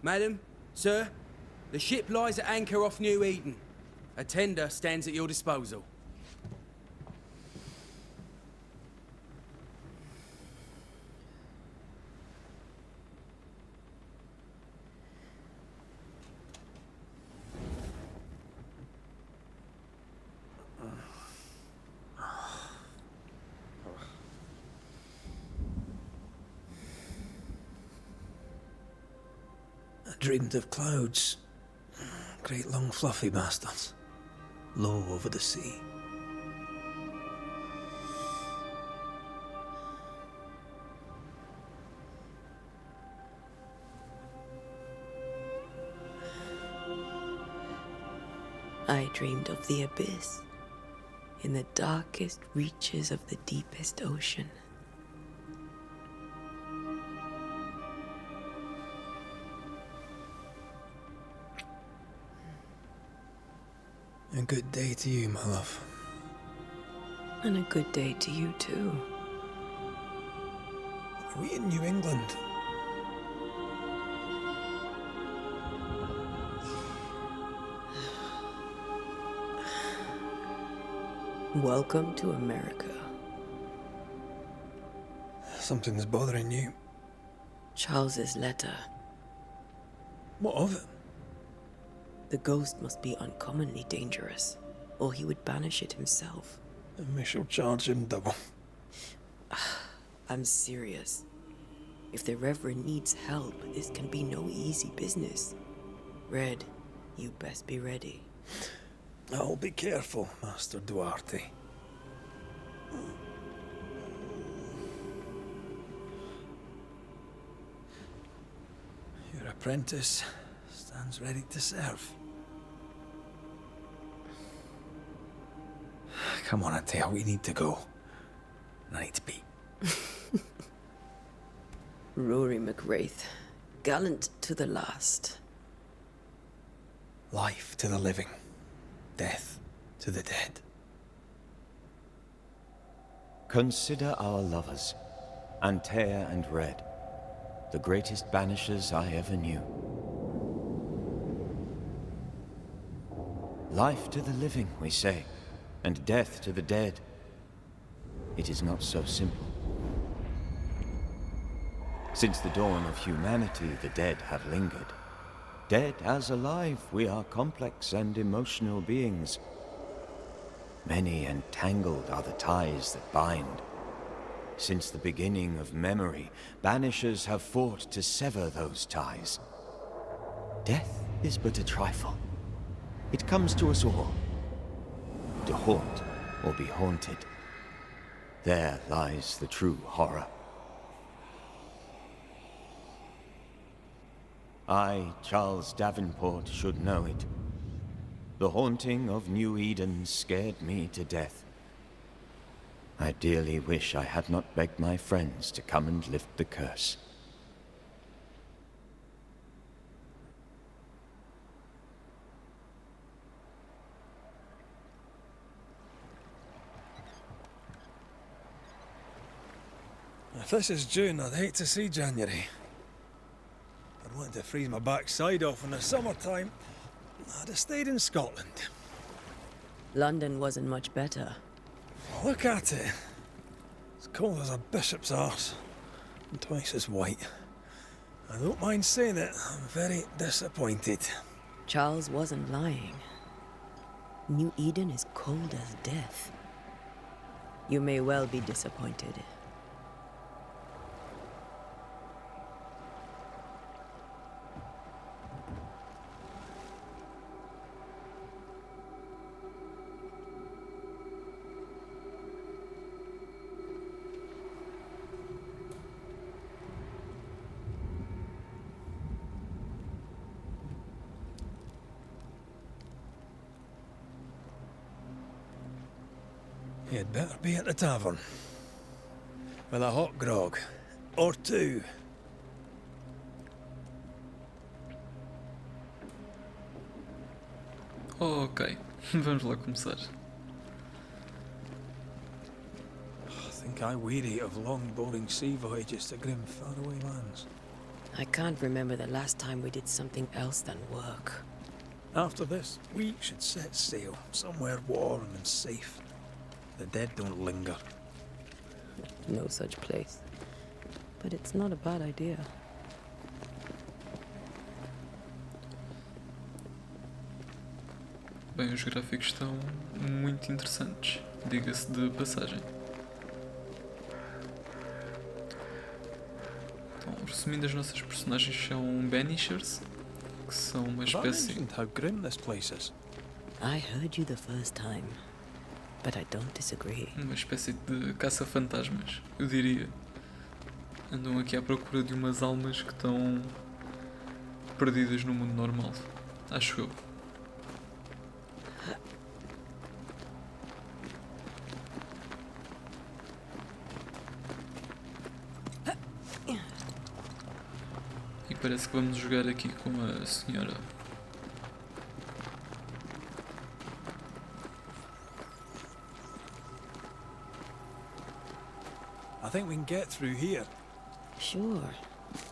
Madam, sir, the ship lies at anchor off New Eden. A tender stands at your disposal. I dreamed of clouds. Great long fluffy bastards. Low over the sea. I dreamed of the abyss, in the darkest reaches of the deepest ocean. A good day to you, my love. And a good day to you too. Are we in New England? Welcome to America. Something's bothering you. Charles's letter. What of it? The ghost must be uncommonly dangerous, or he would banish it himself. And we shall charge him double. I'm serious. If the Reverend needs help, this can be no easy business. Red, you best be ready. I'll be careful, Master Duarte. Your apprentice stands ready to serve. Come on, Atea, we need to go. I need to pee. Rory McWraith, gallant to the last. Life to the living, death to the dead. Consider our lovers, Antea and Red, the greatest banishers I ever knew. Life to the living, we say, and death to the dead. It is not so simple. Since the dawn of humanity, the dead have lingered. Dead as alive, we are complex and emotional beings. Many and tangled are the ties that bind. Since the beginning of memory, banishers have fought to sever those ties. Death is but a trifle. It comes to us all. To haunt or be haunted. There lies the true horror. I, Charles Davenport, should know it. The haunting of New Eden scared me to death. I dearly wish I had not begged my friends to come and lift the curse. If this is June, I'd hate to see January. I'd want to freeze my backside off in the summertime. I'd have stayed in Scotland. London wasn't much better. Look at it. It's cold as a bishop's arse. And twice as white. I don't mind saying it, I'm very disappointed. Charles wasn't lying. New Eden is cold as death. You may well be disappointed. You'd better be at the tavern. With a hot grog. Or two. Ok, vamos lá começar. I think I weary of long, boring sea voyages to grim, faraway lands. I can't remember the last time we did something else than work. After this, we should set sail somewhere warm and safe. The dead don't linger. No such place. But it's not a bad idea. Bem, os gráficos estão muito interessantes, diga-se de passagem. Então, resumindo, as nossas personagens são Banishers, que são uma Have I espécie... mentioned how grim this place is? I heard you the first time, but I don't disagree. Uma espécie de caça-fantasmas, eu diria. Andam aqui à procura de umas almas que estão perdidas no mundo normal, acho eu. E parece que vamos jogar aqui com a senhora. I think we can get through here. Sure.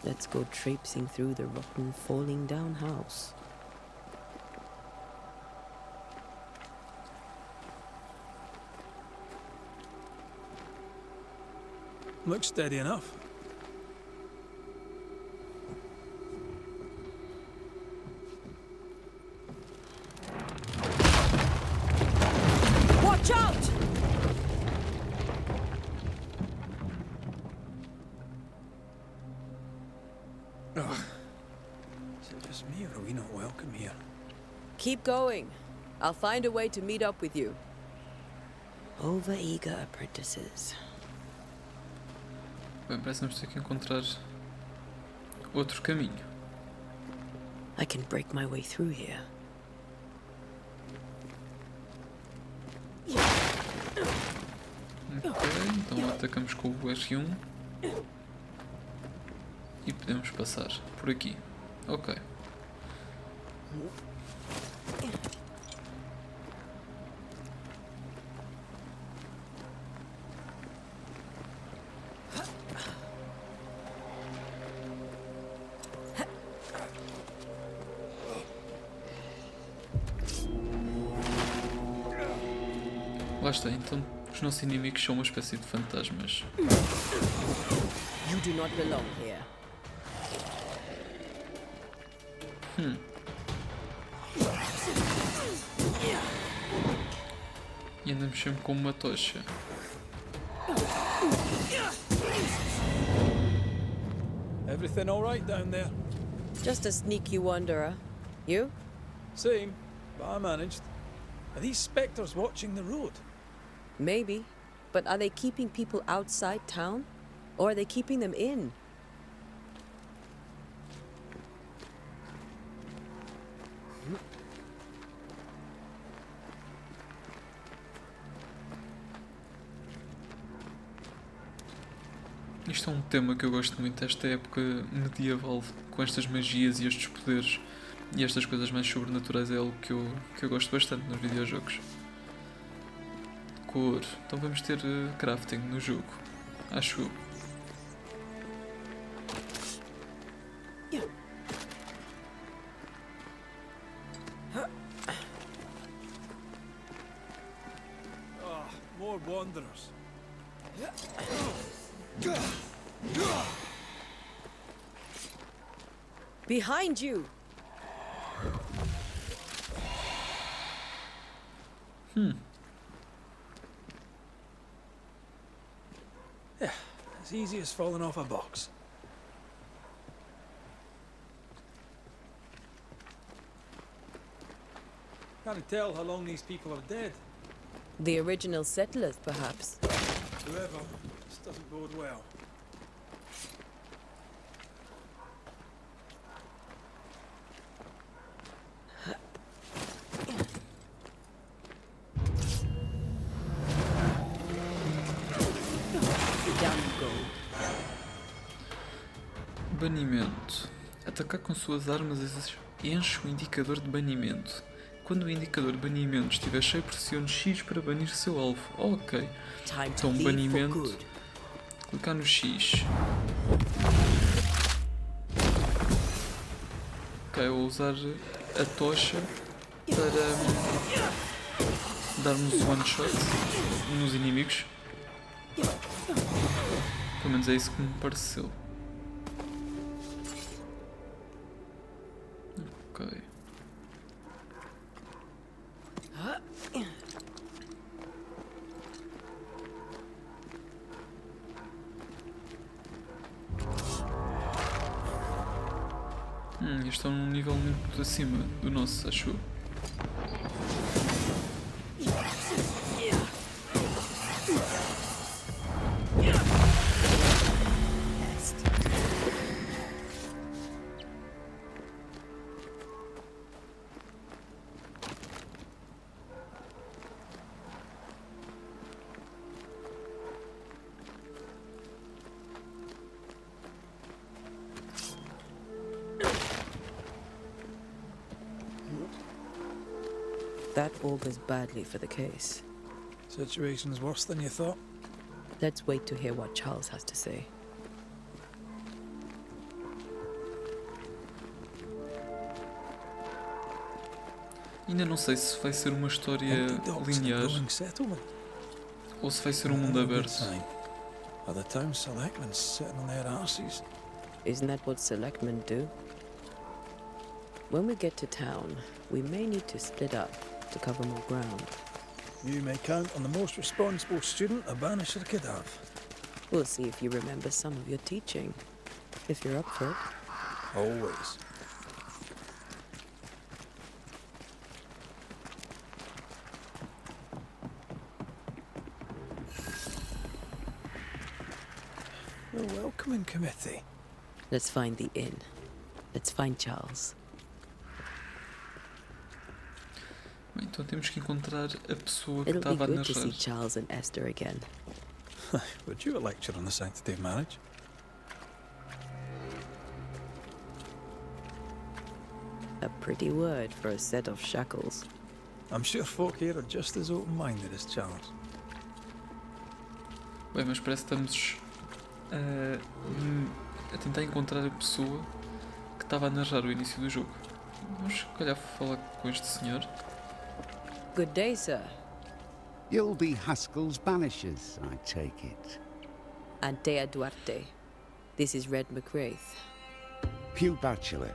Let's go traipsing through the rotten, falling down house. Looks steady enough. Watch out! Ugh. Is it just me, or are we not welcome here? Keep going. I'll find a way to meet up with you. Over-eager apprentices. Bem, parece que vamos ter que encontrar outro caminho. I can break my way through here. Ok, então atacamos com o R1 e podemos passar por aqui. Ok. Lá está, então os nossos inimigos são uma espécie de fantasmas. You do not belong here. E andamos sempre com uma tocha. Everything all right down there? Just a sneaky wanderer. You? Same, but I managed. Are these spectres watching the road? Maybe. But are they keeping people outside town? Or are they keeping them in? Isto é um tema que eu gosto muito desta época medieval, com estas magias e estes poderes e estas coisas mais sobrenaturais, é algo que eu gosto bastante nos videojogos. Cor. Então vamos ter crafting no jogo, acho eu. Ah, more wanderers. Behind you! Yeah, as easy as falling off a box. Can't tell how long these people are dead. The original settlers, perhaps. Whoever, this doesn't bode well. Down you go. Banimento. Atacar com suas armas enche o indicador de banimento. Quando o indicador de banimento estiver cheio, pressione X para banir seu alvo. Ok. Time to Então, leave for banimento. good. Clicar no X. Ok, vou usar a tocha para darmos one shot nos inimigos. Pelo menos é isso que me pareceu. Ok. Estão num nível muito acima do nosso, acho eu. That augurs badly for the case. Situation's worse than you thought. Let's wait to hear what Charles has to say. Ainda não sei se vai ser uma história linear ou se vai ser um mundo aberto. Are the town selectmen sitting on their arses? Isn't that what selectmen do? When we get to town, we may need to split up to cover more ground. You may count on the most responsible student a Banisher could have. We'll see if you remember some of your teaching, if you're up for it. Always. The welcoming committee. Let's find the inn. Let's find Charles. Bem, então temos que encontrar a pessoa que It'll be estava a good to see narrar. Charles and Esther again. Would you a lecture on the sanctity of marriage? A pretty word for a set of shackles. I'm sure folk here are just as open-minded as Charles. Bem, mas parece que estamos a tentar encontrar a pessoa que estava a narrar o início do jogo. Vamos, se calhar, falar com este senhor. Good day, sir. You'll be Haskell's Banishers, I take it. Antea Duarte. This is Red McWraith. Pew Bachelor.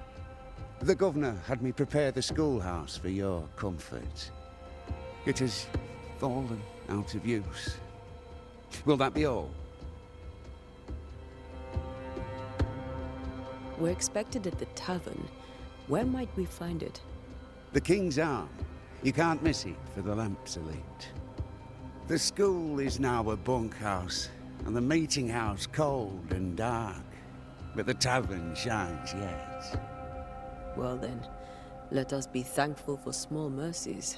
The governor had me prepare the schoolhouse for your comfort. It has fallen out of use. Will that be all? We're expected at the tavern. Where might we find it? The King's Arm. You can't miss it, for the lamps are lit. The school is now a bunkhouse, and the meeting house cold and dark. But the tavern shines yet. Well then, let us be thankful for small mercies.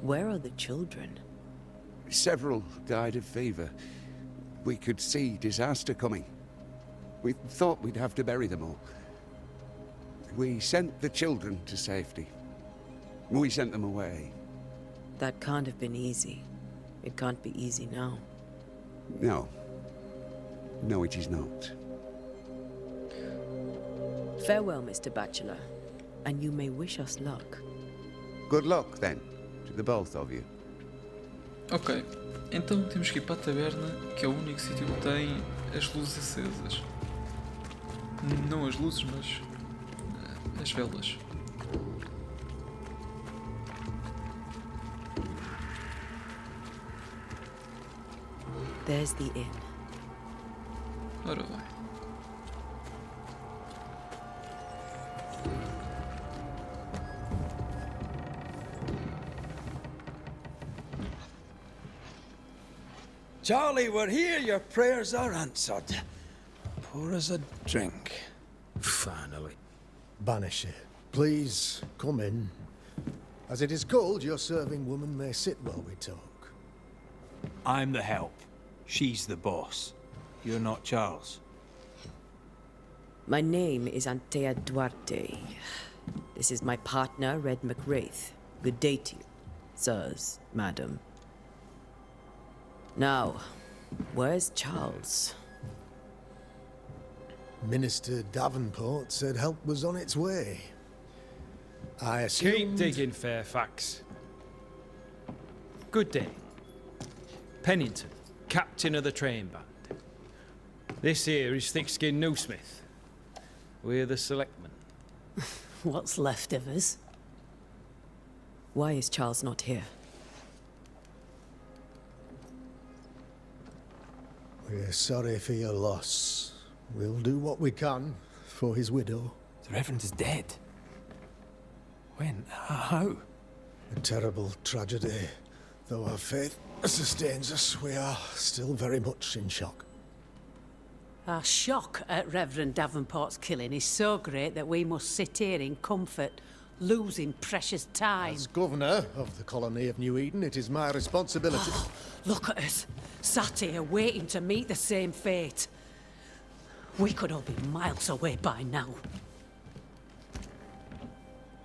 Where are the children? Several died of fever. We could see disaster coming. We thought we'd have to bury them all. We sent the children to safety. We sent them away. That can't have been easy. It can't be easy now. No. No, it is not. Farewell, Mr. Bachelor, and you may wish us luck. Good luck, then, to the both of you. Ok, então temos que ir para a taberna, que é o único sítio que tem as luzes acesas. Não as luzes, mas as velas. There's the inn. Ora bem. Charlie, we're here. Your prayers are answered. Pour us a drink. Finally. Banisher, please come in. As it is cold, your serving woman may sit while we talk. I'm the help. She's the boss. You're not Charles. My name is Antea Duarte. This is my partner, Red McWraith. Good day to you, sirs, madam. Now, where's Charles? Minister Davenport said help was on its way. I assumed... Keep digging, Fairfax. Good day. Pennington, captain of the train band. This here is Thick-Skinned Newsmith. We're the selectmen. What's left of us? Why is Charles not here? We're sorry for your loss. We'll do what we can for his widow. The Reverend is dead. When? How? A terrible tragedy. Though our faith sustains us, we are still very much in shock. Our shock at Reverend Davenport's killing is so great that we must sit here in comfort, losing precious time. As governor of the colony of New Eden, it is my responsibility... Look at us, sat here waiting to meet the same fate. We could all be miles away by now.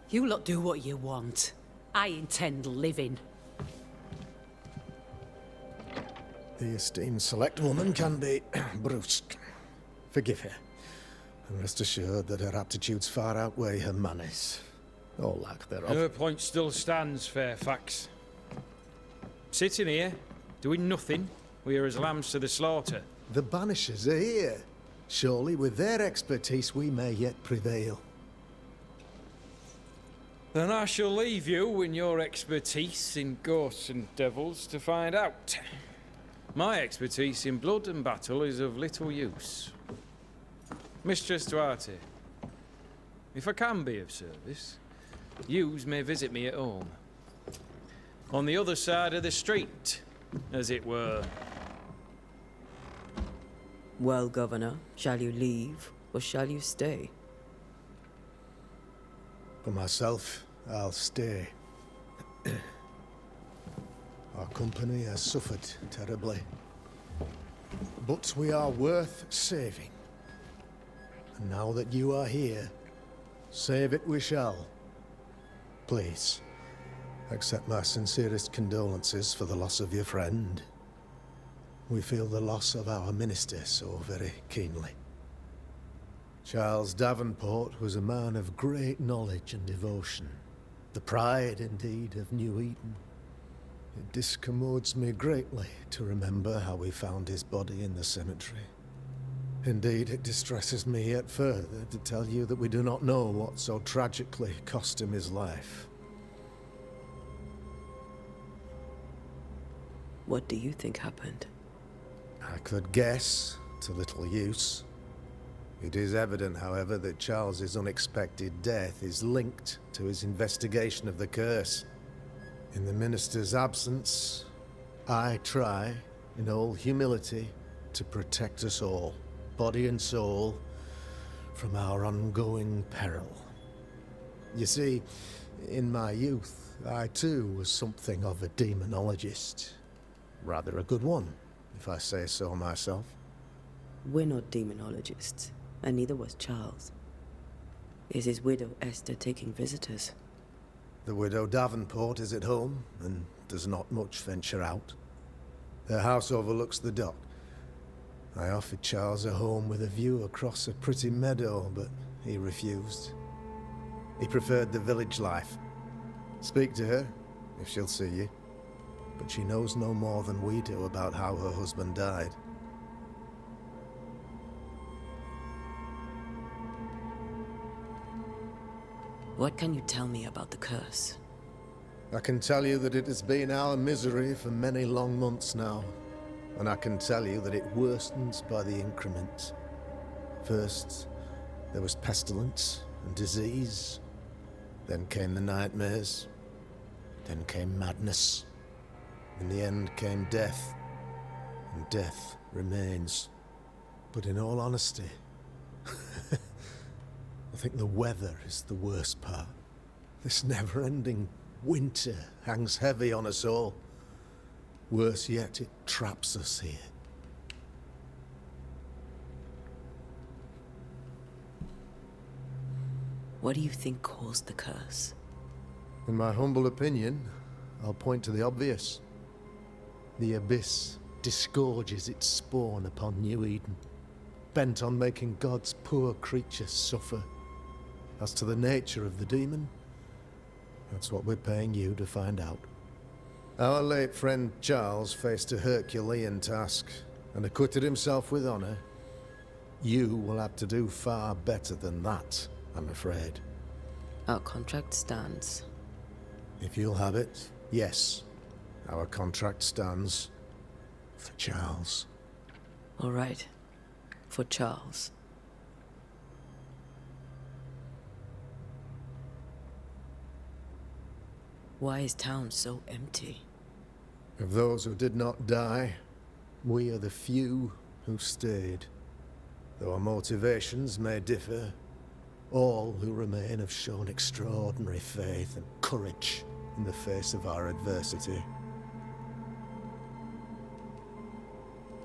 You lot do what you want. I intend living. The esteemed select woman can be brusque. Forgive her. And rest assured that her aptitudes far outweigh her manners. Or lack thereof. Her point still stands, Fairfax. Sitting here, doing nothing, we are as lambs to the slaughter. The Banishers are here. Surely with their expertise we may yet prevail. Then I shall leave you and your expertise in ghosts and devils to find out. My expertise in blood and battle is of little use. Mistress Duarte, if I can be of service, yous may visit me at home. On the other side of the street, as it were. Well, Governor, shall you leave or shall you stay? For myself, I'll stay. Our company has suffered terribly. But we are worth saving. And now that you are here, save it we shall. Please, accept my sincerest condolences for the loss of your friend. We feel the loss of our minister so very keenly. Charles Davenport was a man of great knowledge and devotion. The pride, indeed, of New Eden. It discommodes me greatly to remember how we found his body in the cemetery. Indeed, it distresses me yet further to tell you that we do not know what so tragically cost him his life. What do you think happened? I could guess, to little use. It is evident, however, that Charles's unexpected death is linked to his investigation of the curse. In the minister's absence, I try, in all humility, to protect us all, body and soul, from our ongoing peril. You see, in my youth, I too was something of a demonologist. Rather a good one, if I say so myself. We're not demonologists, and neither was Charles. Is his widow Esther taking visitors? The widow Davenport is at home, and does not much venture out. Their house overlooks the dock. I offered Charles a home with a view across a pretty meadow, but he refused. He preferred the village life. Speak to her, if she'll see you. But she knows no more than we do about how her husband died. What can you tell me about the curse? I can tell you that it has been our misery for many long months now. And I can tell you that it worsens by the increments. First, there was pestilence and disease. Then came the nightmares. Then came madness. In the end came death. And death remains. But in all honesty, I think the weather is the worst part. This never-ending winter hangs heavy on us all. Worse yet, it traps us here. What do you think caused the curse? In my humble opinion, I'll point to the obvious. The abyss disgorges its spawn upon New Eden. bent on making God's poor creatures suffer. As to the nature of the demon, that's what we're paying you to find out. Our late friend Charles faced a Herculean task and acquitted himself with honor. You will have to do far better than that, I'm afraid. Our contract stands. If you'll have it, yes. Our contract stands for Charles. All right. For Charles. Why is town so empty? Of those who did not die, we are the few who stayed. Though our motivations may differ, all who remain have shown extraordinary faith and courage in the face of our adversity.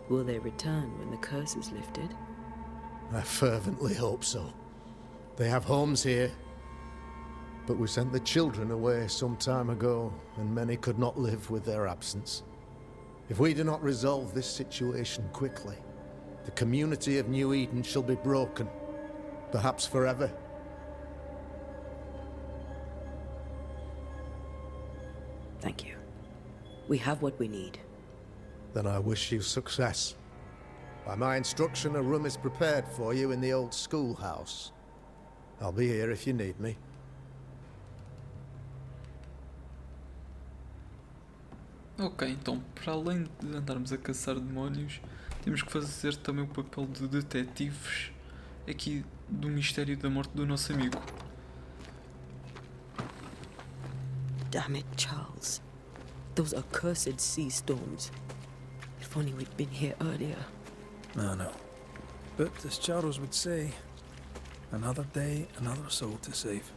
Will they return when the curse is lifted? I fervently hope so. They have homes here, but we sent the children away some time ago, and many could not live with their absence. If we do not resolve this situation quickly, the community of New Eden shall be broken, perhaps forever. Thank you. We have what we need. Then I wish you success. By my instruction, a room is prepared for you in the old schoolhouse. I'll be here if you need me. Ok, então, para além de andarmos a caçar demónios, temos que fazer também o papel de detetives aqui do mistério da morte do nosso amigo. Damn it, Charles. Those accursed sea storms. If only we'd been here earlier. I know. But as Charles would say, another day, another soul to save.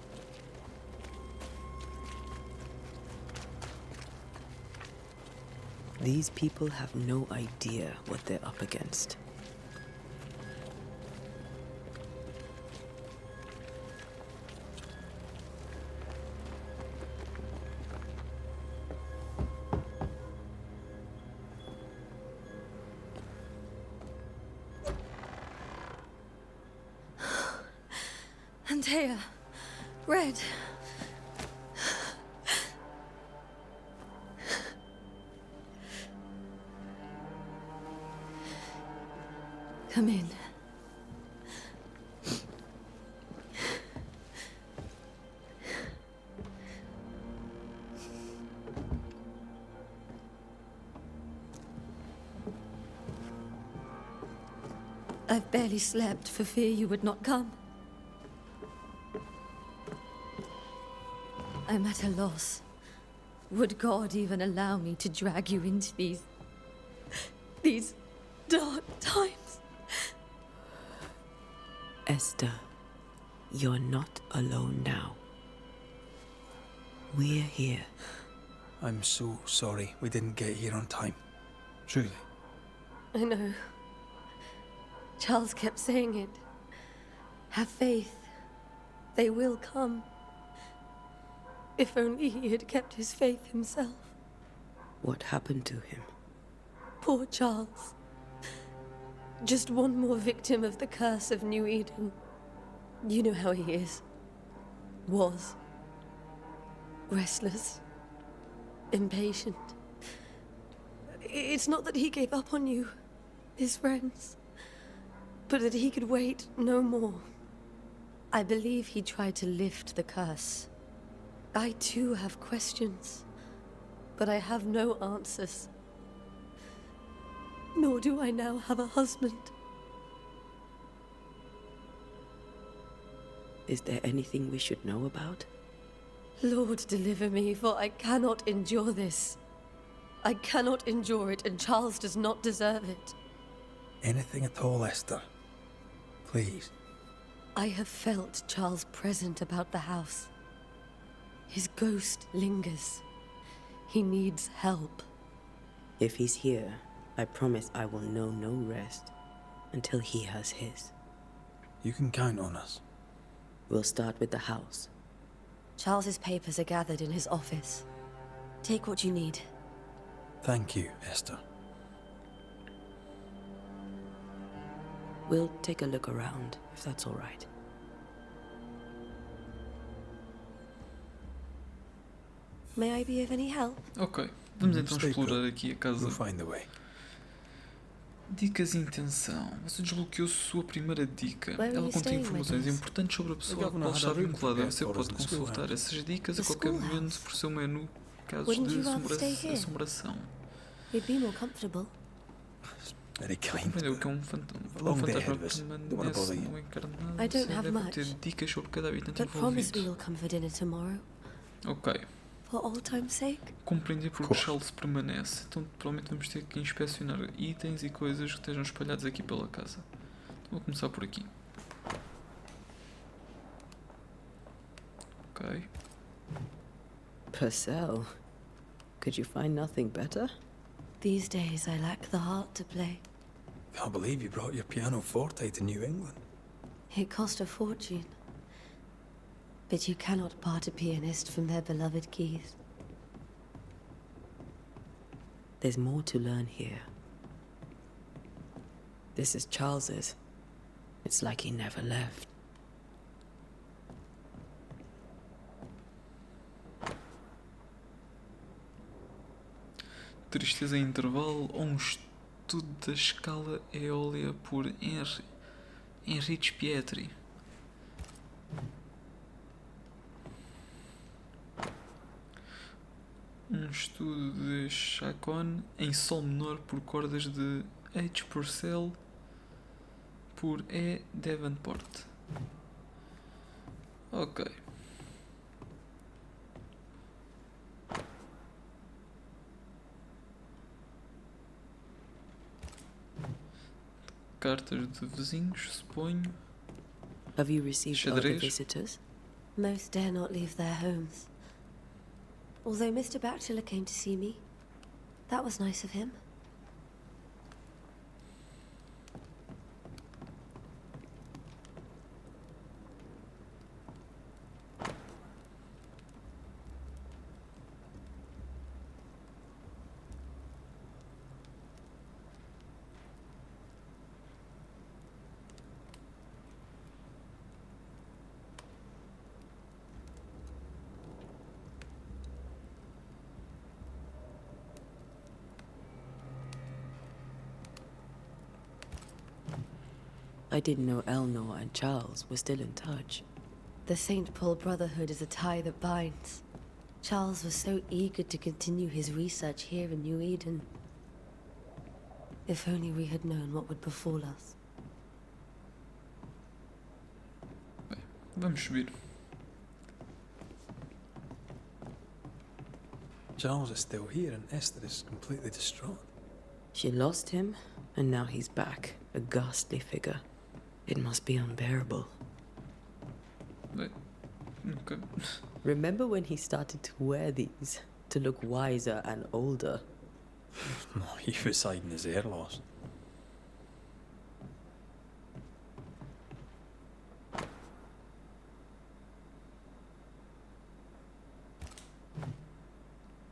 These people have no idea what they're up against. Antea, Red. Come in. I've barely slept for fear you would not come. I'm at a loss. Would God even allow me to drag you into these dark times? Esther, you're not alone now. We're here. I'm so sorry we didn't get here on time. Truly. I know. Charles kept saying it. Have faith. They will come. If only he had kept his faith himself. What happened to him? Poor Charles. Just one more victim of the curse of New Eden. You know how he is. Was. Restless. Impatient. It's not that he gave up on you, his friends, but that he could wait no more. I believe he tried to lift the curse. I too have questions, but I have no answers. Nor do I now have a husband. Is there anything we should know about? Lord, deliver me, for I cannot endure this. I cannot endure it, and Charles does not deserve it. Anything at all, Esther. Please. I have felt Charles present about the house. His ghost lingers. He needs help. If he's here, I promise I will know no rest until he has his. You can count on us. We'll start with the house. Charles's papers are gathered in his office. Take what you need. Thank you, Esther. We'll take a look around, if that's all right. May I be of any help? Ok, vamos então Stay explorar put. aqui a casa. We'll find the way. Dicas e intenção. Você desbloqueou sua primeira dica. Where are Ela you contém staying, informações Magnus? importantes sobre a pessoa a governor qual had está a room vinculada. prepared Você for us pode in the consultar schoolhouse. essas dicas a The qualquer schoolhouse? momento por seu menu, casos Wouldn't de you rather stay here? assombração. We'd be more comfortable. Very kind. Compreendeu que é um fantasma long day ahead of us. Don't wanna permanece bother you. no encarnado. I don't Você have deve much, ter dicas sobre cada habitante But promise me envolvido. you'll come for dinner tomorrow. Ok. For old time's sake. Compreender porque course. Charles permanece. Então provavelmente vamos ter que inspecionar itens e coisas que estejam espalhados aqui pela casa. Então, vou começar por aqui. Ok. Purcell. Could you find nothing better? These days I lack the heart to play. Can't believe you brought your pianoforte to New England. It cost a fortune. But you cannot part a pianist from their beloved keys. There's more to learn here. This is Charles's. It's like he never left. Tristeza em intervalo ou um estudo da escala eólia por Henrique Pietri. Um estudo de Chacon em sol menor por cordas de H. Purcell por E. Davenport. Ok. Cartas de vizinhos, suponho. Have you received other Xadrez? visitors? Most dare not leave their homes. Although Mr. Bachelor came to see me. That was nice of him. I didn't know Eleanor and Charles were still in touch. The St. Paul Brotherhood is a tie that binds. Charles was so eager to continue his research here in New Eden. If only we had known what would befall us. Vamos subir. Charles is still here and Esther is completely distraught. She lost him, and now he's back, a ghastly figure. It must be unbearable. Bem, ok. Remember when he started to wear these to look wiser and older? He was hiding his hair loss.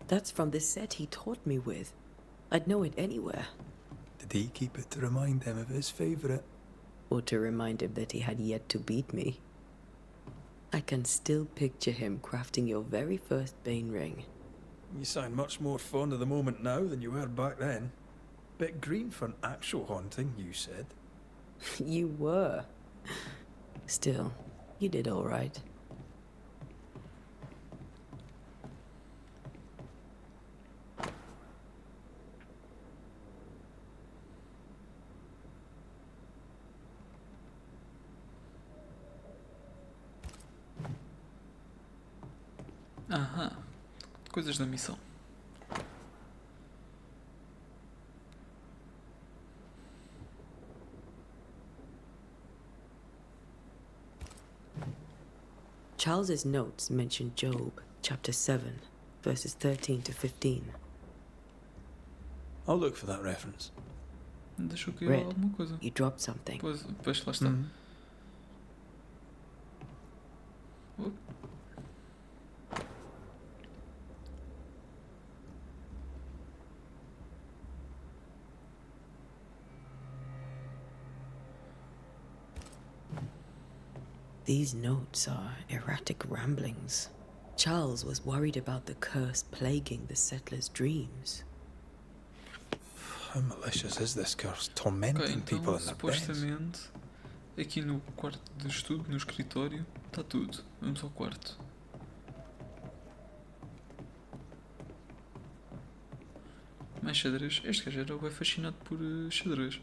That's from the set he taught me with. I'd know it anywhere. Did he keep it to remind him of his favourite? Or to remind him that he had yet to beat me. I can still picture him crafting your very first Bane ring. You sound much more fond of the moment now than you were back then. Bit green for an actual haunting, you said. You were. Still, you did all right. Aham. Coisas da missão. Charles's notes mention Job, chapter 7, verses 13 to 15. I'll look for that reference. Deixou cair Red, alguma coisa. you dropped something. Pois lá está. Oh. These notes are erratic ramblings. Charles was worried about the curse plaguing the settlers' dreams. How malicious is this curse, Ok, tormenting people então in their beds? supostamente aqui no quarto de estudo, no escritório, está tudo. Vamos ao quarto. Mais xadrez. Este gajo era bem fascinado por xadrez.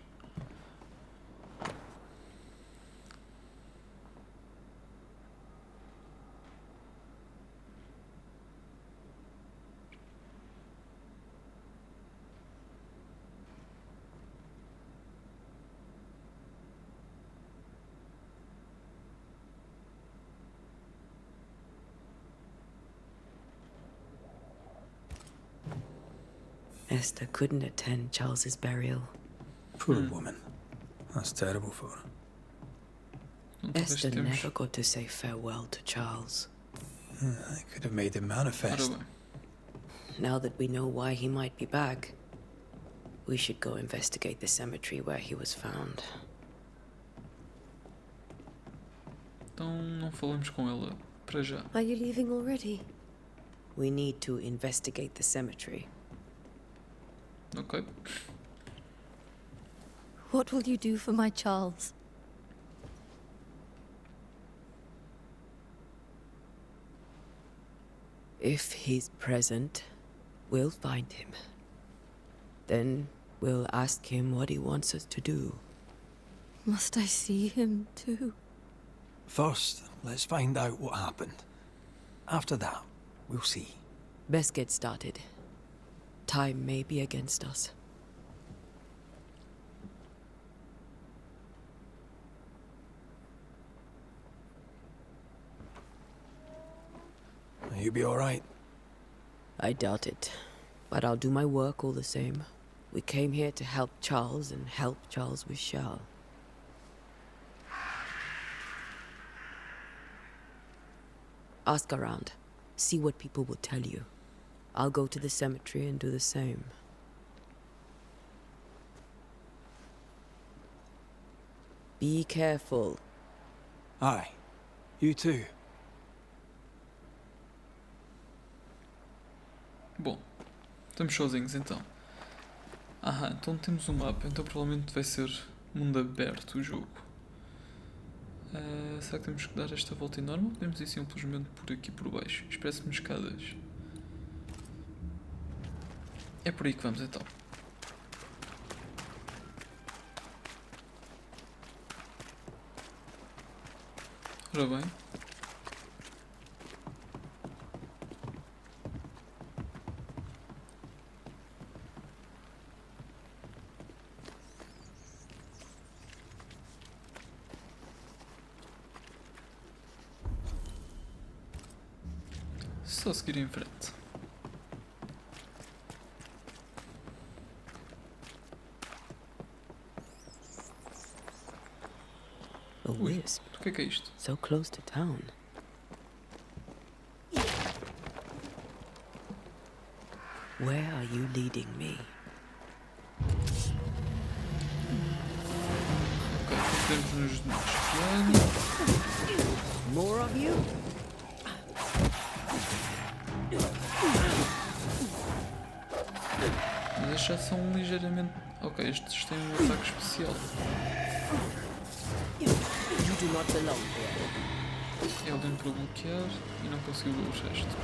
Esther couldn't attend Charles's burial. Poor woman. That's terrible for her. Então talvez Esther temos... never got to say farewell to Charles. I could have made him Ora manifest. bem. Now that we know why he might be back, we should go investigate the cemetery where he was found. Então não falamos com ela para já. Are you leaving already? We need to investigate the cemetery. Ok. What will you do for my Charles? If he's present, we'll find him. Then we'll ask him what he wants us to do. Must I see him too? First, let's find out what happened. After that, we'll see. Best get started. Time may be against us. You be all right? I doubt it, but I'll do my work all the same. We came here to help Charles, and help Charles we shall. Ask around. See what people will tell you. I'll go to the cemetery and do the same. Be careful. Aye. You too. Bom, estamos sozinhos então. Então temos um mapa, então provavelmente vai ser mundo aberto o jogo. Será que temos que dar esta volta enorme ou podemos ir simplesmente por aqui por baixo? Parece-me escadas. É por aí que vamos então. Ora bem. Só seguir em frente. A wisp, O que é isto? so close to town. Where are you leading me? Ok, podemos nos desviar. More of you? Mas estes já são ligeiramente... Ok, estes têm um ataque especial. You do not belong here. Ele deu para bloquear e não conseguiu ver o resto.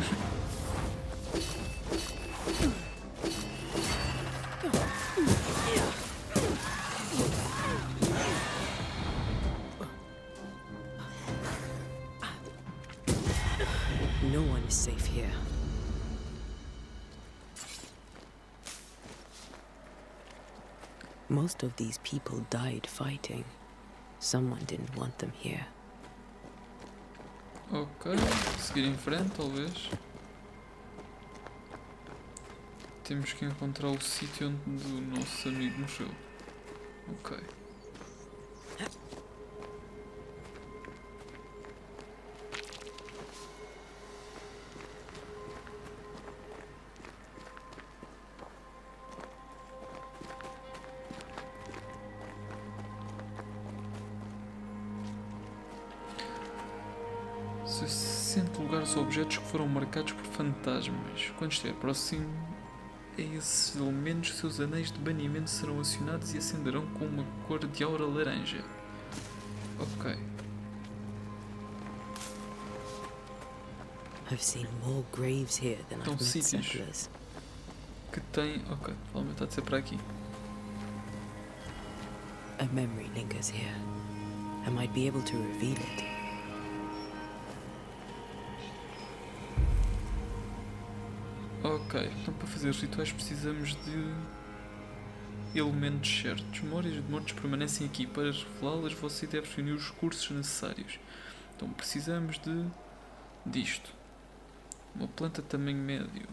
No one is safe here. Most of these people died fighting. Someone didn't want them here. Ok, seguir em frente talvez. Temos que encontrar o sítio onde o nosso amigo morreu. Ok. Você sente lugares ou objetos que foram marcados por fantasmas. Quando estiver próximo a esses elementos, seus anéis de banimento serão acionados e acenderão com uma cor de aura laranja. Ok. I've seen more graves here than Então, I've met sítios settlers. que tem... Ok, provavelmente há de ser para aqui. A memory lingers here. I might be able to reveal it. Ok, então para fazer os rituais precisamos de elementos certos. Memórias de mortes permanecem aqui. Para revelá-las você deve reunir os recursos necessários. Então precisamos disto. Uma planta de tamanho médio.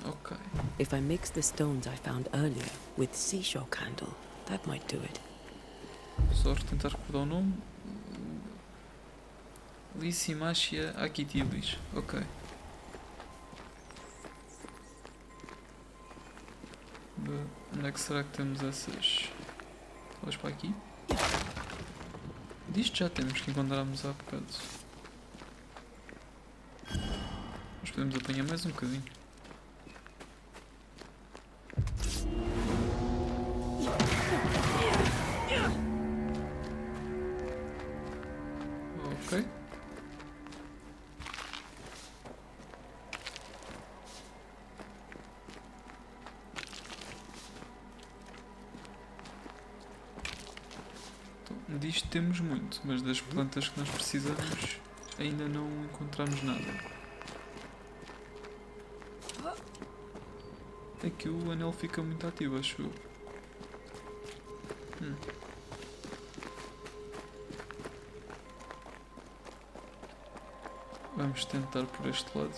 Ok. If I mix the stones I found earlier with seashore candle, that might do it. Só tentar recordar o nome. Lysimachia aquitilis. Ok. Onde é que será que temos essas? Talvez para aqui? Disto já temos que encontrarmos há bocado. Mas podemos apanhar mais um bocadinho. Ok. Então, disto temos muito, mas das plantas que nós precisamos ainda não encontramos nada. Aqui o anel fica muito ativo, acho eu. Vamos tentar por este lado.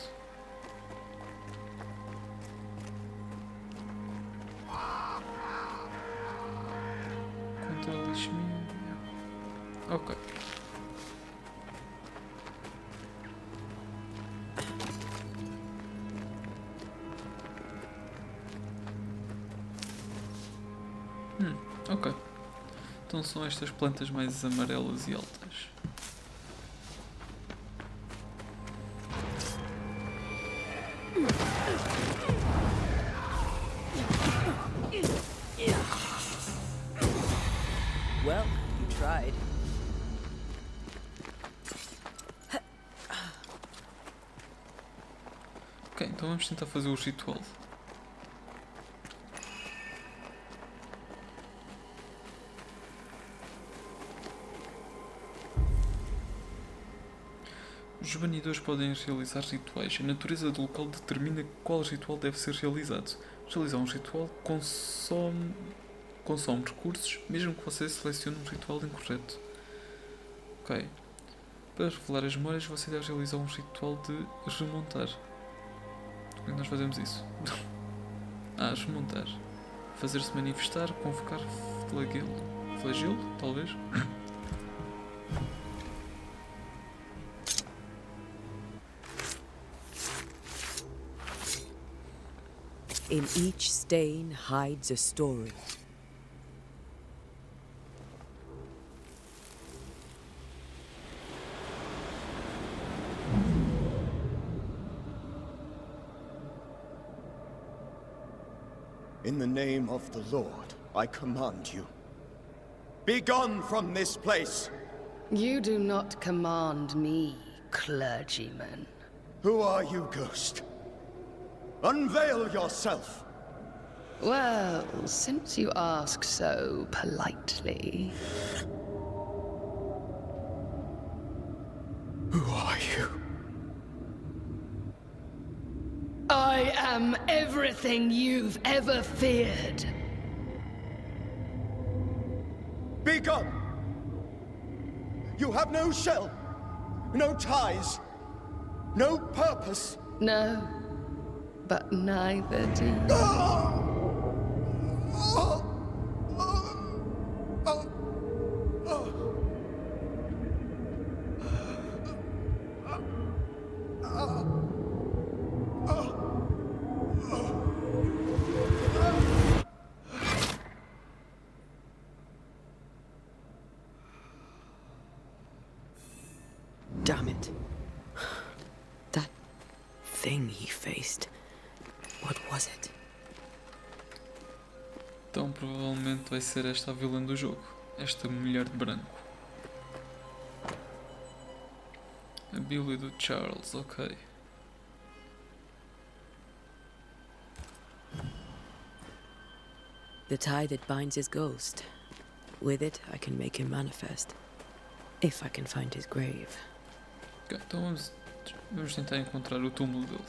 Contra a lixemia. Ok. Ok. Então são estas plantas mais amarelas e altas. Well, you tried. Ok, então vamos tentar fazer o ritual. Os banidores podem realizar rituais. A natureza do local determina qual ritual deve ser realizado. Realizar um ritual consome recursos, mesmo que você selecione um ritual incorreto. Ok. Para revelar as memórias, você deve realizar um ritual de remontar. Como é que nós fazemos isso? Remontar. Fazer-se manifestar, convocar flagelo, talvez? In each stain hides a story. In the name of the Lord, I command you. Be gone from this place! You do not command me, clergyman. Who are you, ghost? Unveil yourself! Well, since you ask so politely... Who are you? I am everything you've ever feared. Be gone! You have no shell, no ties, no purpose. No, but neither do you. Damn it. thing he faced. What was it? Então provavelmente vai ser esta a vilã do jogo. Esta mulher de branco. A Bíblia do Charles, ok. The tie that binds his ghost. With it, I can make him manifest. If I can find his grave. Ok, então vamos tentar encontrar o túmulo dele.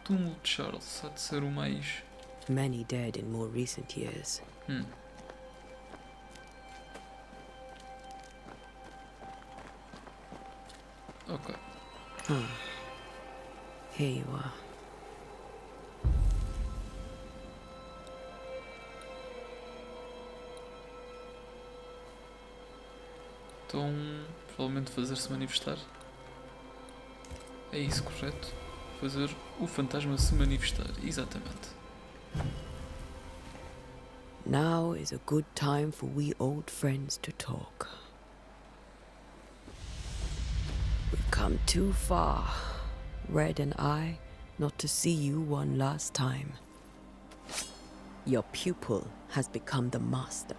Túmulo de Charles há de ser o mais... Many dead in more recent years. Ok. Here you are. Então, provavelmente fazer-se manifestar. É isso, correto? Fazer o fantasma se manifestar, exatamente. Now is a good time for we old friends to talk. We've come too far, Red and I, not to see you one last time. Your pupil has become the master.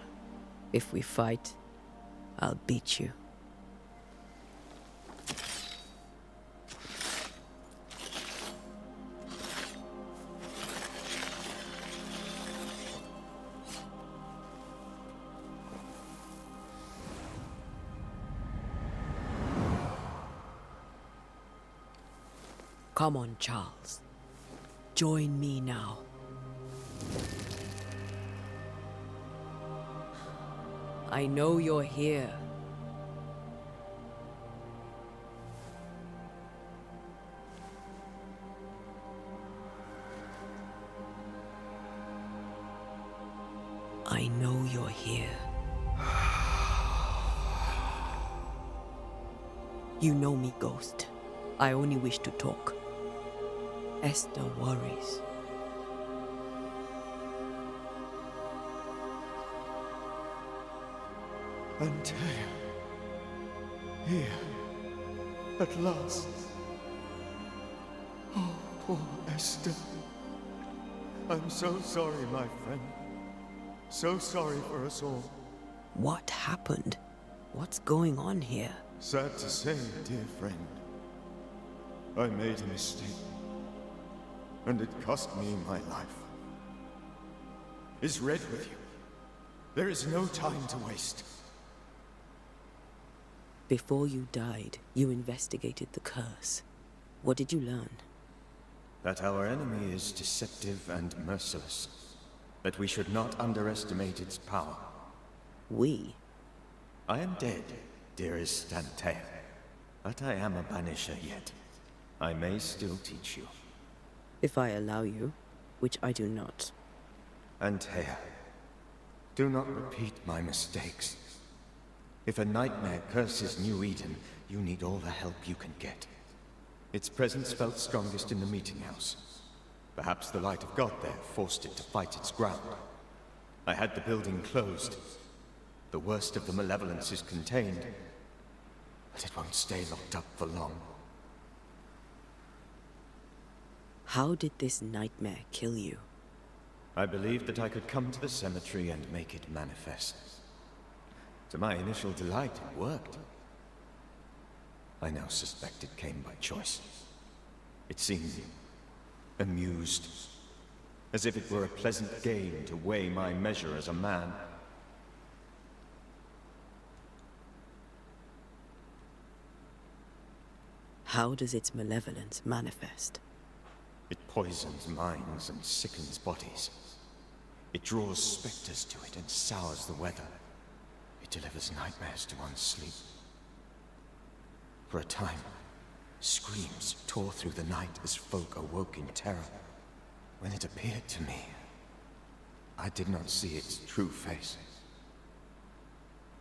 If we fight, I'll beat you. Come on, Charles. Join me now. I know you're here. I know you're here. You know me, Ghost. I only wish to talk. Esther worries. Antea, here, at last. Oh, poor Esther. I'm so sorry, my friend. So sorry for us all. What happened? What's going on here? Sad to say, dear friend, I made a mistake, and it cost me my life. Is Red with you? There is no time to waste. Before you died, you investigated the curse. What did you learn? That our enemy is deceptive and merciless. That we should not underestimate its power. We? I am dead, dearest Antea. But I am a Banisher yet. I may still teach you. If I allow you, which I do not. Antea, do not repeat my mistakes. If a nightmare curses New Eden, you need all the help you can get. Its presence felt strongest in the meeting house. Perhaps the light of God there forced it to fight its ground. I had the building closed. The worst of the malevolence is contained, but it won't stay locked up for long. How did this nightmare kill you? I believed that I could come to the cemetery and make it manifest. To my initial delight, it worked. I now suspect it came by choice. It seemed amused, as if it were a pleasant game to weigh my measure as a man. How does its malevolence manifest? It poisons minds and sickens bodies. It draws specters to it and sours the weather. It delivers nightmares to one's sleep. For a time, screams tore through the night as folk awoke in terror. When it appeared to me, I did not see its true face.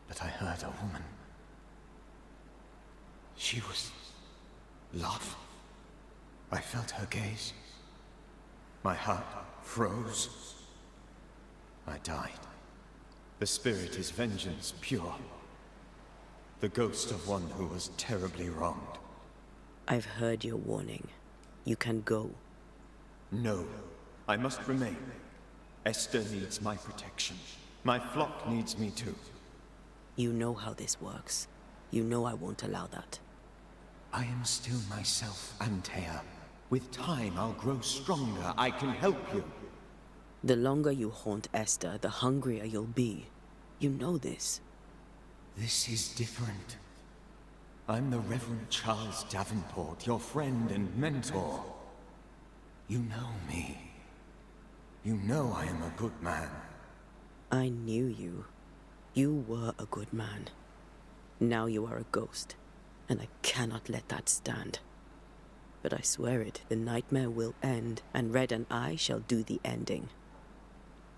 But I heard a woman. She was love. I felt her gaze. My heart froze. I died. The spirit is vengeance pure. The ghost of one who was terribly wronged. I've heard your warning. You can go. No, I must remain. Esther needs my protection. My flock needs me too. You know how this works. You know I won't allow that. I am still myself, Antea. With time, I'll grow stronger. I can help you. The longer you haunt Esther, the hungrier you'll be. You know this. This is different. I'm the Reverend Charles Davenport, your friend and mentor. You know me. You know I am a good man. I knew you. You were a good man. Now you are a ghost, and I cannot let that stand. But I swear it, the nightmare will end, and Red and I shall do the ending.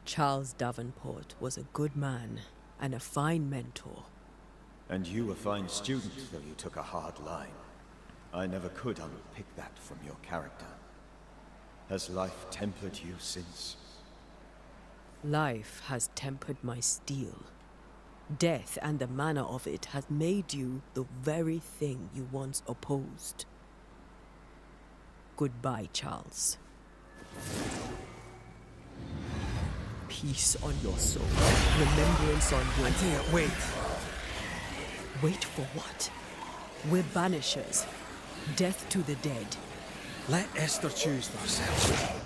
Charles Davenport was a good man and a fine mentor. And you a fine student, though you took a hard line. I never could unpick that from your character. Has life tempered you since? Life has tempered my steel. Death and the manner of it has made you the very thing you once opposed. Goodbye, Charles. Peace on your soul. Remembrance on your... Antea, wait. Wait for what? We're banishers. Death to the dead. Let Esther choose for herself.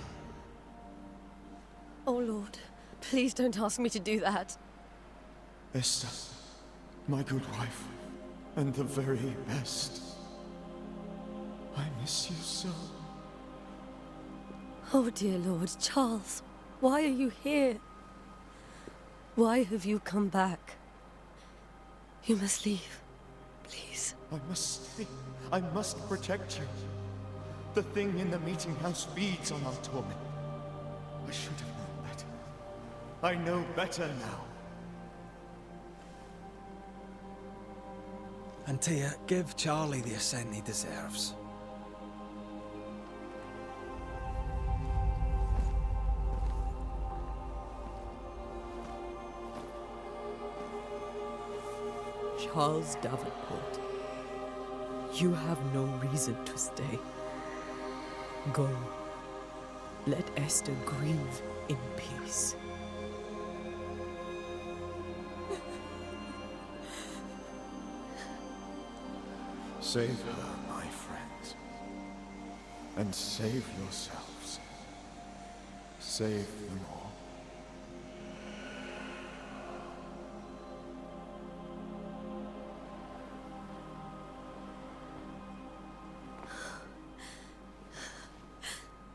Oh, Lord. Please don't ask me to do that. Esther, my good wife, and the very best. I miss you so. Oh, dear Lord. Charles, why are you here? Why have you come back? You must leave. Please. I must stay. I must protect you. The thing in the meeting house feeds on our torment. I should have known better. I know better now. Antea, give Charlie the ascent he deserves. Charles Davenport, you have no reason to stay. Go. Let Esther grieve in peace. Save her, my friends. And save yourselves. Save them all.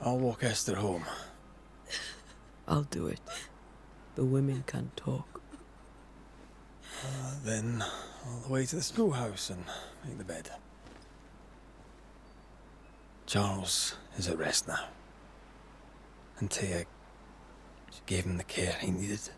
I'll walk Esther home. I'll do it. The women can talk. Then all the way to the schoolhouse and make the bed. Charles is at rest now. Antea gave him the care he needed.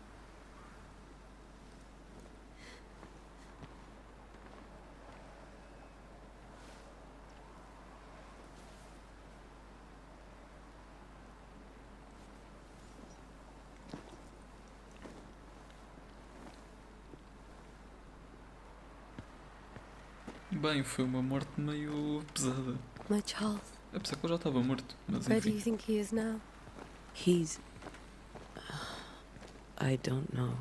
Bem, foi uma morte meio pesada. My Charles. Apesar que ele já estava morto, mas Where do enfim. you think he is now? He's... I don't know.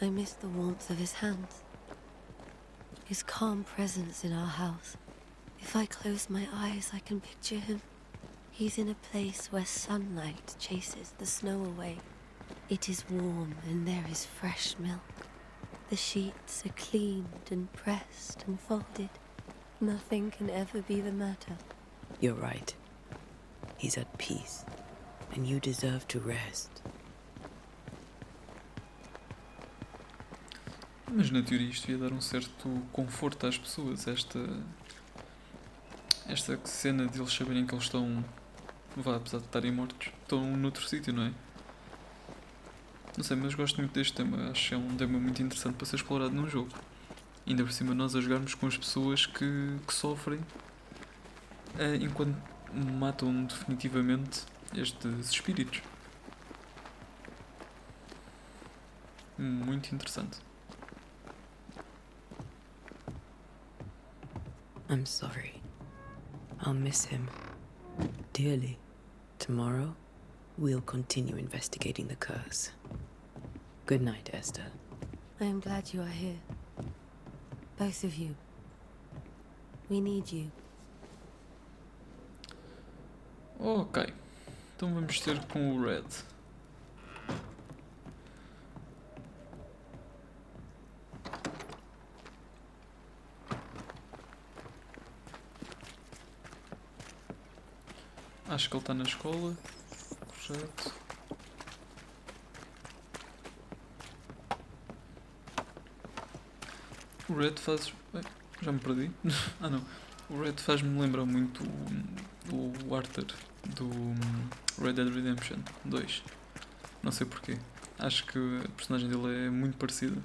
I miss the warmth of his hands. His calm presence in our house. If I close my eyes, I can picture him. He's in a place where sunlight chases the snow away. It is warm and there is fresh milk. The sheets are cleaned and pressed and folded. Nothing can ever be the matter. You're right. He's at peace. And you deserve to rest. Mas na teoria isto ia dar um certo conforto às pessoas, esta cena de eles saberem que eles estão, apesar de estarem mortos, estão noutro sítio, não é? Não sei, mas gosto muito deste tema, acho que é um tema muito interessante para ser explorado num jogo. Ainda por cima nós a jogarmos com as pessoas que sofrem enquanto matam definitivamente estes espíritos. Muito interessante. I'm sorry. I'll miss him dearly. Tomorrow, we'll continue investigating the curse. Good night, Esther. I am glad you are here. Both of you. We need you. Ok. Então vamos ter com o Red. Acho que ele está na escola. Correto. O Red faz... já me perdi. Ah não. O Red faz-me lembrar muito o Arthur do Red Dead Redemption 2. Não sei porquê. Acho que a personagem dele é muito parecida.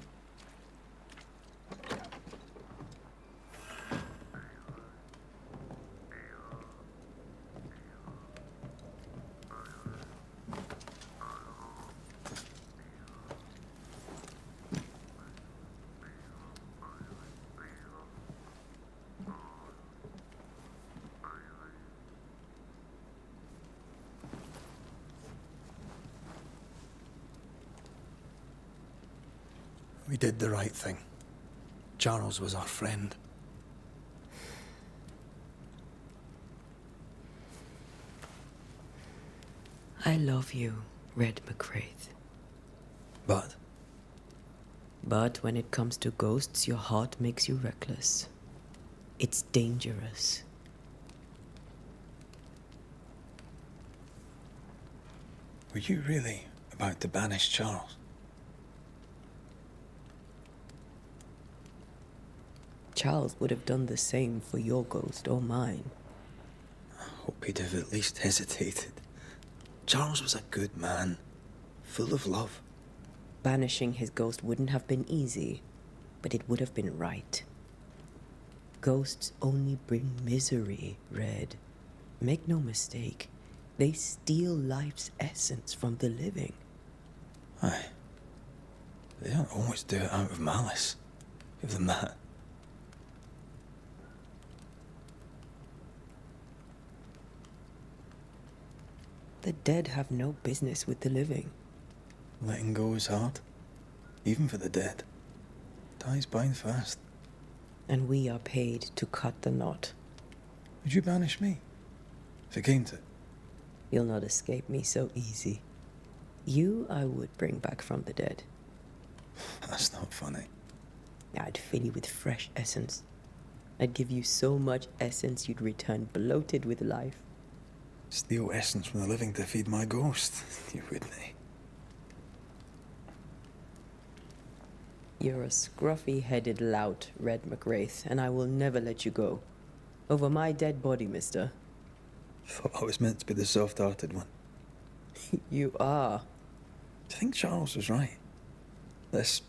We did the right thing. Charles was our friend. I love you, Red McWraith. But But when it comes to ghosts, your heart makes you reckless. It's dangerous. Were you really about to banish Charles? Charles would have done the same for your ghost or mine. I hope he'd have at least hesitated. Charles was a good man, full of love. Banishing his ghost wouldn't have been easy, but it would have been right. Ghosts only bring misery, Red. Make no mistake, they steal life's essence from the living. Aye. They don't always do it out of malice. Give them that. The dead have no business with the living. Letting go is hard, even for the dead. Time's bind fast. And we are paid to cut the knot. Would you banish me? If it came to it? You'll not escape me so easy. You I would bring back from the dead. That's not funny. I'd fill you with fresh essence. I'd give you so much essence you'd return bloated with life. Steal essence from the living to feed my ghost. You wouldn't, eh? You're a scruffy-headed lout, Red McWraith, and I will never let you go. Over my dead body, mister. Thought I was meant to be the soft-hearted one. You are. Do you think Charles was right? This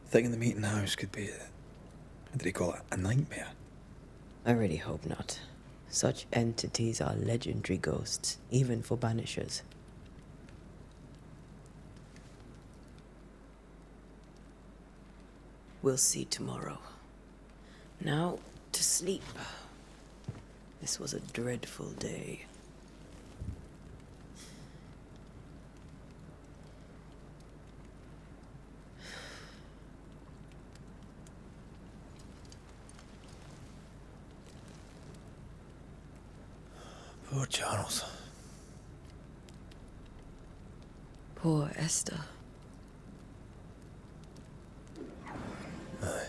thing in the meeting house could be what did he call it? A nightmare? I really hope not. Such entities are legendary ghosts, even for Banishers. We'll see tomorrow. Now, to sleep. This was a dreadful day. Poor Charles. Poor Esther. Aye,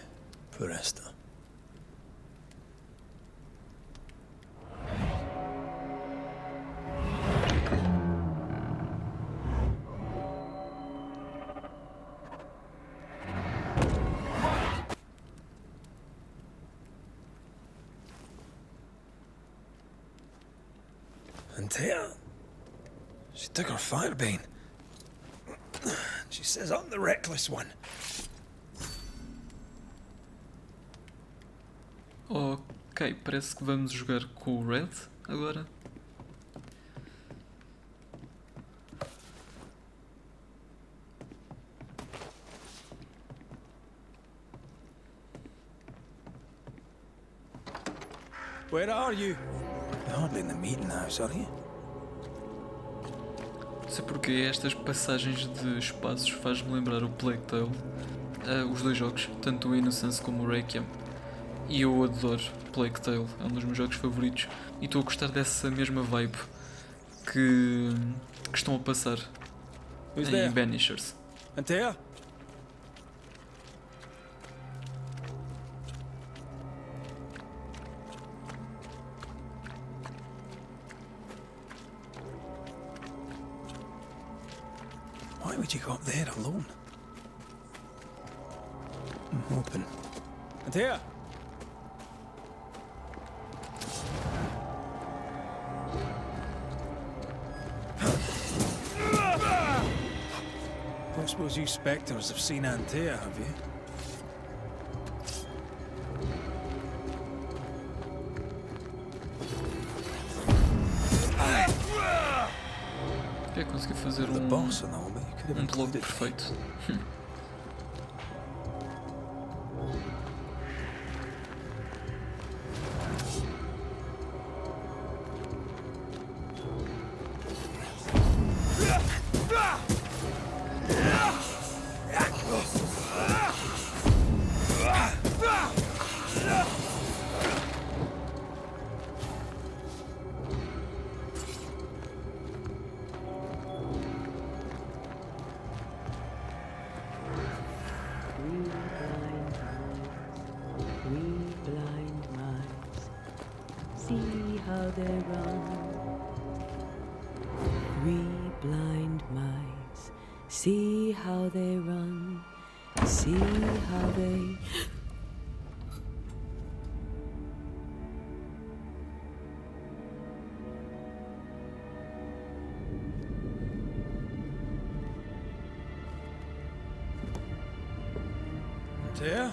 poor Esther. And Tia, she took her firebane. She says I'm the reckless one. Ok, parece que vamos jogar com o Red agora. Where are you? You're hardly in the meeting house, are you? Não sei porque estas passagens de espaços faz-me lembrar o Plague Tale, os dois jogos, tanto o Innocence como o Requiem. E eu adoro Plague Tale, é um dos meus jogos favoritos. E estou a gostar dessa mesma vibe que estão a passar em Banishers. Antea? Why would you go up there alone? I'm hoping. Antea! I suppose you spectres have seen Antea, have you? Quer conseguir fazer um bloco perfeito. See how they run. Three blind mice. See how they run. See how they... Antea?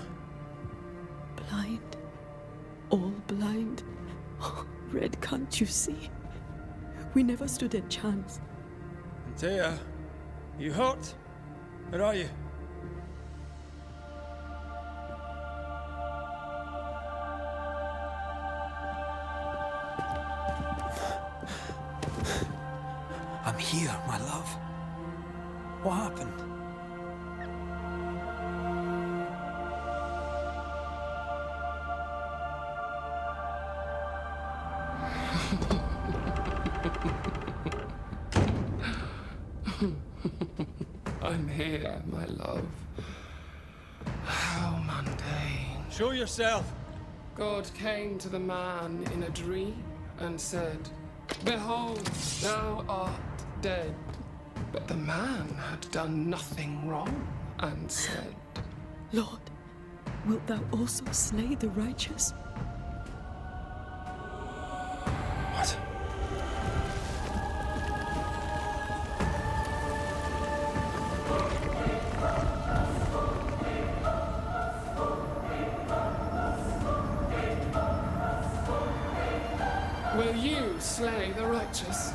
Blind. All blind. Red, can't you see? We never stood a chance. Antea, you hurt? Where are you? I'm here, my love. What happened? I'm here, my love. How mundane. Show yourself! God came to the man in a dream and said, "Behold, thou art dead." But the man had done nothing wrong and said, Lord, wilt thou also slay the righteous? What? "Will you slay the righteous?"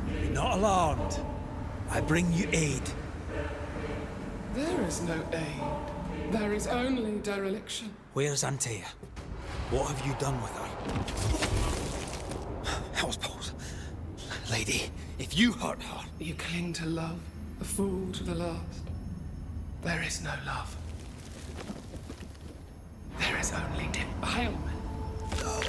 Be not alarmed. I bring you aid. There is no aid. There is only dereliction. Where's Antea? What have you done with her? Hellsballs. Lady, if you hurt her... You cling to love, a fool to the last. There is no love. There is only defilement. No.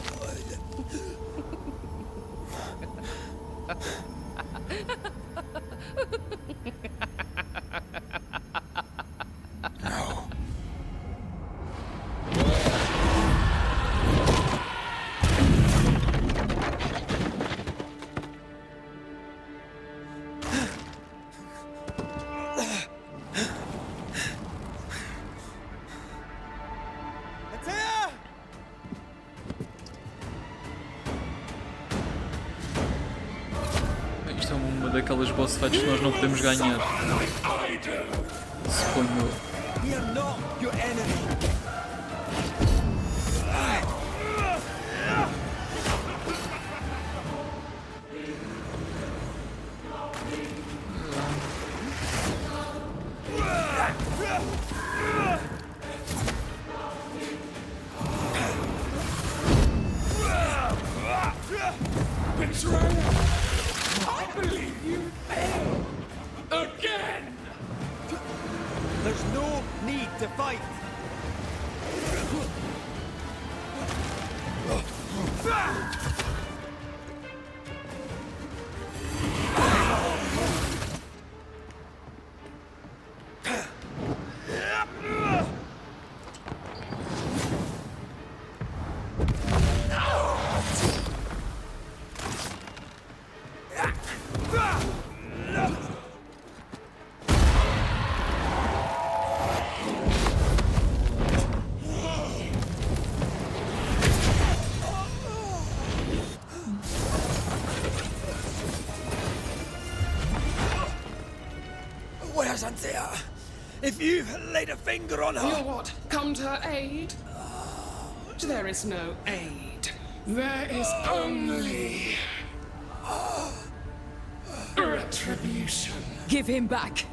Isto é uma daquelas boss fights que nós não podemos ganhar. Suponho eu. We are not your enemy. I believe you failed! Again! There's no need to fight. Where's Anthea? If you've laid a finger on her... You what? Come to her aid? There is no aid. There is only... retribution. Give him back.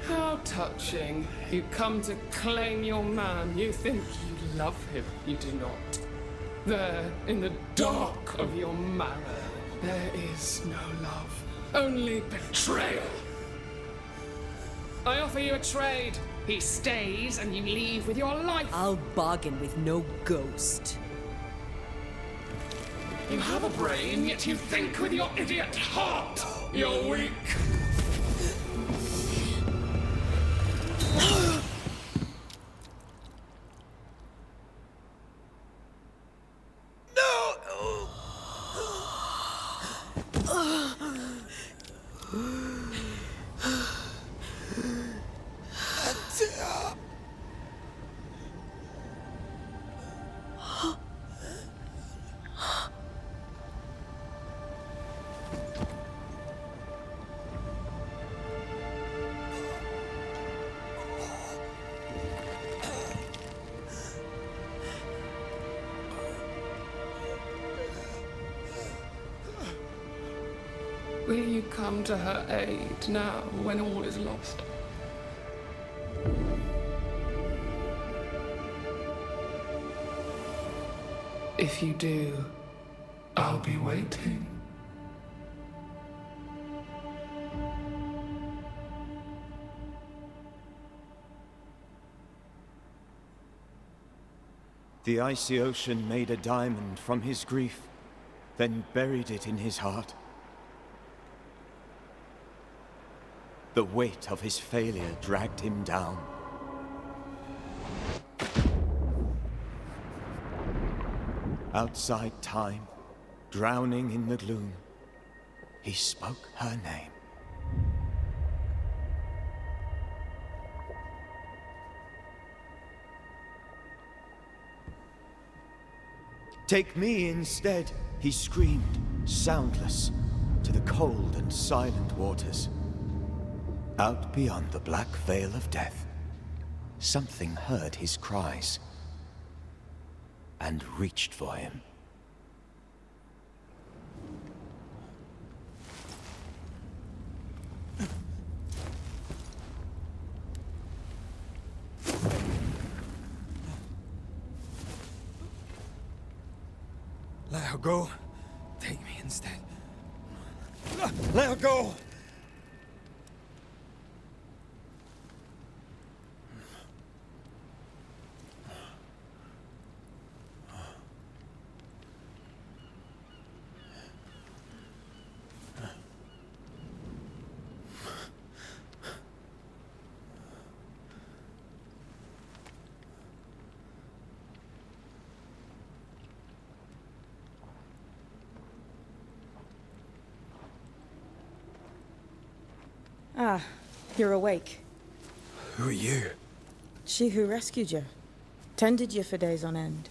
How touching. You come to claim your man. You think you love him. You do not. There, in the dark of your marrow, there is no love. Only betrayal. I offer you a trade. He stays and you leave with your life. I'll bargain with no ghost. You have a brain, yet you think with your idiot heart. You're weak. Will you come to her aid now, when all is lost? If you do, I'll be waiting. The icy ocean made a diamond from his grief, then buried it in his heart. The weight of his failure dragged him down. Outside time, drowning in the gloom, he spoke her name. Take me instead, he screamed, soundless, to the cold and silent waters. Out beyond the black veil of death, something heard his cries and reached for him. Let her go. Take me instead. Let her go! Ah, you're awake. Who are you? She who rescued you. Tended you for days on end.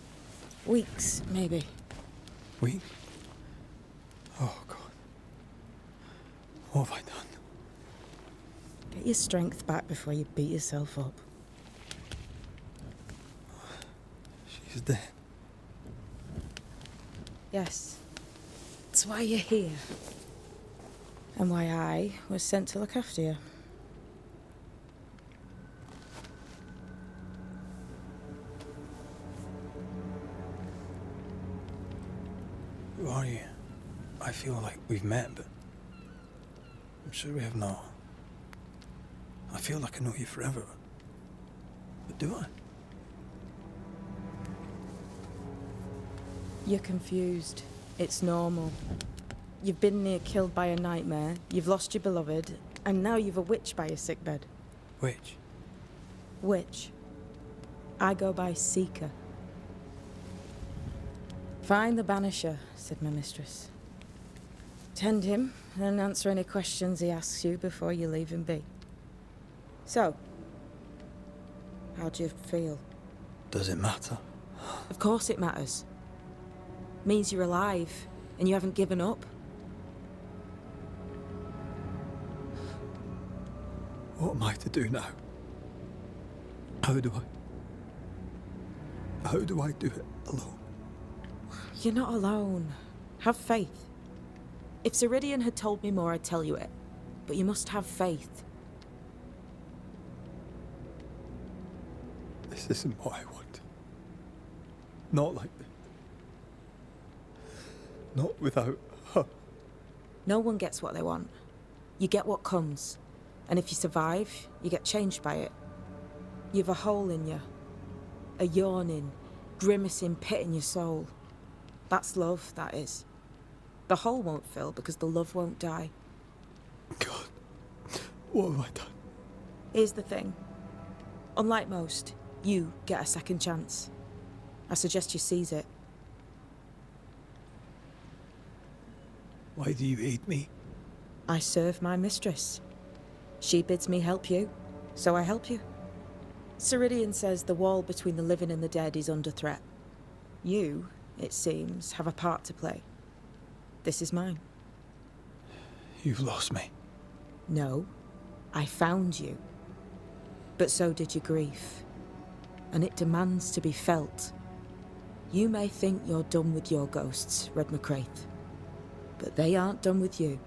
Weeks, maybe. Weak? Oh, God. What have I done? Get your strength back before you beat yourself up. She's dead. Yes. That's why you're here. And why I was sent to look after you. are you? I feel like we've met, but I'm sure we have not. I feel like I know you forever, but do I? You're confused. It's normal. You've been near killed by a nightmare, you've lost your beloved, and now you've a witch by your sickbed. Which? Witch. I go by Seeker. Find the Banisher, said my mistress. Tend him, and answer any questions he asks you before you leave him be. So, how do you feel? Does it matter? Of course it matters. Means you're alive, and you haven't given up. What am I to do now? How do I do it alone? You're not alone. Have faith. If Ceridian had told me more, I'd tell you it. But you must have faith. This isn't what I want. Not like this. Not without her. No one gets what they want. You get what comes. And if you survive, you get changed by it. You've a hole in you. A yawning, grimacing pit in your soul. That's love, that is. The hole won't fill because the love won't die. God, what have I done? Here's the thing. Unlike most, you get a second chance. I suggest you seize it. Why do you hate me? I serve my mistress. She bids me help you, so I help you. Ceridian says the wall between the living and the dead is under threat. You, it seems, have a part to play. This is mine. You've lost me. No, I found you. But so did your grief. And it demands to be felt. You may think you're done with your ghosts, Red McCraith. But they aren't done with you.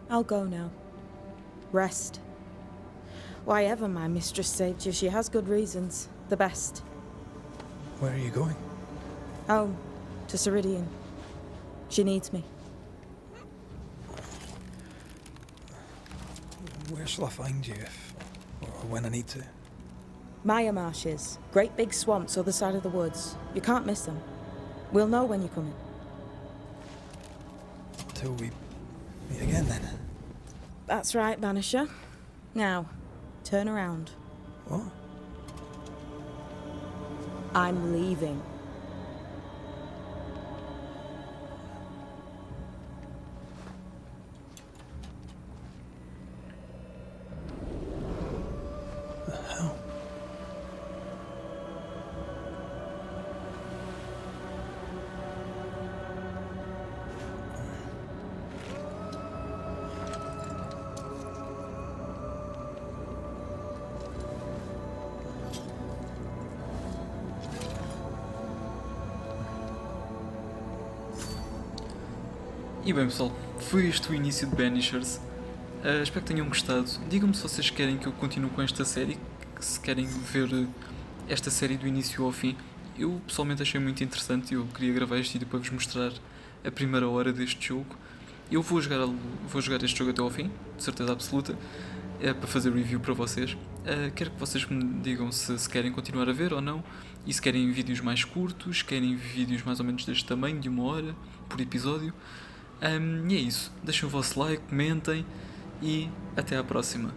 I'll go now. Rest. Why ever my mistress saved you, she has good reasons. The best. Where are you going? Home. To Ceridian. She needs me. Where shall I find you if, or when I need to? Maya marshes. Great big swamps other side of the woods. You can't miss them. We'll know when you're coming. Till we meet again then. That's right, Banisher. Now, turn around. What? I'm leaving. The hell? E bem pessoal, foi este o início de Banishers. Espero que tenham gostado. Digam-me se vocês querem que eu continue com esta série, se querem ver esta série do início ao fim. Eu pessoalmente achei muito interessante e eu queria gravar este vídeo para vos mostrar a primeira hora deste jogo. Eu vou jogar este jogo até ao fim, de certeza absoluta, para fazer review para vocês. Quero que vocês me digam se querem continuar a ver ou não, e se querem vídeos mais curtos, querem vídeos mais ou menos deste tamanho, de 1 hora por episódio. E é isso, deixem o vosso like, comentem e até à próxima.